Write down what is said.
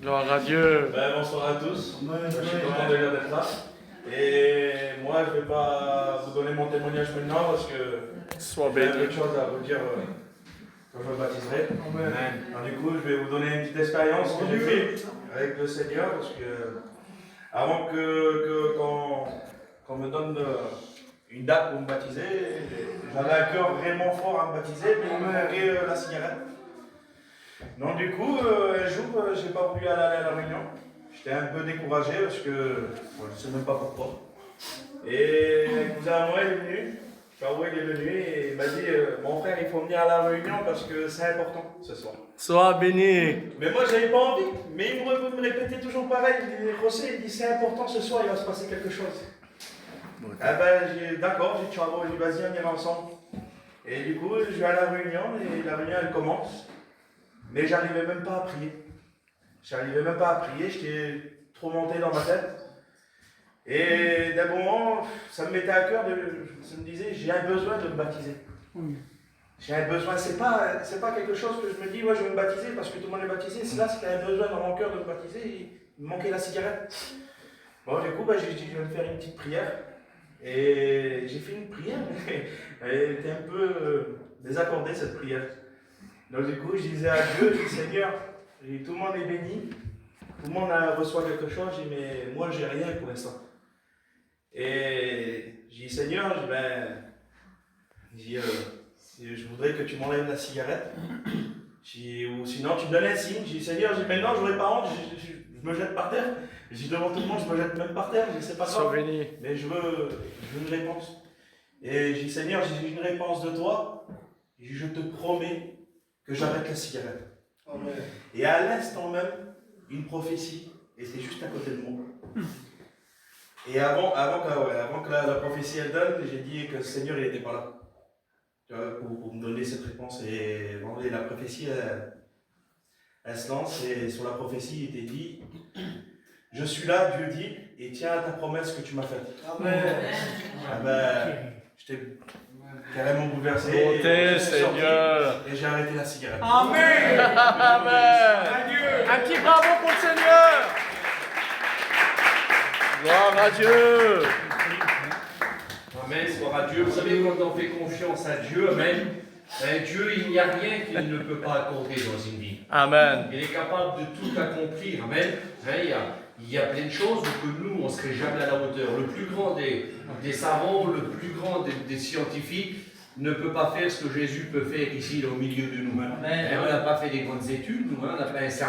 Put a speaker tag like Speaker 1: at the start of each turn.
Speaker 1: Gloire à Dieu.
Speaker 2: Bonsoir à tous. Je suis content d'être là. Et moi, je ne vais pas vous donner mon témoignage maintenant parce que
Speaker 1: Sois
Speaker 2: j'ai
Speaker 1: béni.
Speaker 2: quelque chose à vous dire quand je me baptiserai. Alors, du coup, je vais vous donner une petite expérience que j'ai faite avec le Seigneur parce que avant qu'on me donne une date pour me baptiser, j'avais un cœur vraiment fort à me baptiser, mais il me manquait la cigarette. Donc du coup, un jour, j'ai pas voulu aller à la réunion. J'étais un peu découragé parce que je ne sais même pas pourquoi. Et un cousin à moi est venu, Caro il est venu et il m'a dit mon frère, il faut venir à la réunion parce que c'est important ce soir.
Speaker 1: Sois béni.
Speaker 2: Mais moi, j'avais pas envie. Mais il me répétait toujours pareil. Il dit José, il dit c'est important ce soir, il va se passer quelque chose. Ah ben, d'accord, j'ai dit Caro, il dit vas-y, on ira ensemble. Et du coup, je vais à la réunion et la réunion elle commence. Mais j'arrivais même pas à prier. J'étais trop monté dans ma tête. Et d'un moment, ça me mettait à cœur, ça me disait, j'ai un besoin de me baptiser. J'ai un besoin, c'est pas quelque chose que je me dis, ouais, je vais me baptiser parce que tout le monde est baptisé. C'est là, c'était un besoin dans mon cœur de me baptiser, il me manquait la cigarette. Bon, du coup, j'ai dit, je vais me faire une petite prière. Et j'ai fait une prière, mais elle était un peu désaccordée, cette prière. Donc du coup, je disais à Dieu, je dis Seigneur, tout le monde est béni, tout le monde reçoit quelque chose, je dis, mais moi j'ai rien pour l'instant. Et je dis Seigneur, je voudrais que tu m'enlèves la cigarette. Ou sinon tu me donnes un signe. Je dis Seigneur, maintenant je n'aurai pas honte, je me jette par terre. Je dis devant tout le monde, je me jette même par terre, je dis c'est pas
Speaker 1: Sois
Speaker 2: grave.
Speaker 1: béni.
Speaker 2: Mais je veux une réponse. Et je dis Seigneur, j'ai une réponse de toi, et je te promets que j'arrête la cigarette. Amen. Et à l'instant même, une prophétie était juste à côté de moi. Et avant que la prophétie elle donne, j'ai dit que le Seigneur il n'était pas là pour me donner cette réponse. Et la prophétie elle se lance et sur la prophétie il était dit je suis là, Dieu dit, et tiens à ta promesse que tu m'as faite. Amen. Ah ben, j'étais carrément bouleversé.
Speaker 1: Bonté, Seigneur.
Speaker 2: Et j'ai arrêté la cigarette.
Speaker 1: Amen. Amen. Un petit bravo pour le Seigneur. Gloire à Dieu.
Speaker 3: Amen, gloire à Dieu. Vous savez, quand on fait confiance à Dieu, Amen, Dieu, il n'y a rien qu'il ne peut pas accorder dans une vie.
Speaker 1: Amen.
Speaker 3: Il est capable de tout accomplir. Amen. Il y a plein de choses où que nous, on ne serait jamais à la hauteur. Le plus grand des savants, le plus grand des scientifiques ne peut pas faire ce que Jésus peut faire ici, au milieu de nous. On n'a pas fait des grandes études, nous, on n'a pas un cerveau.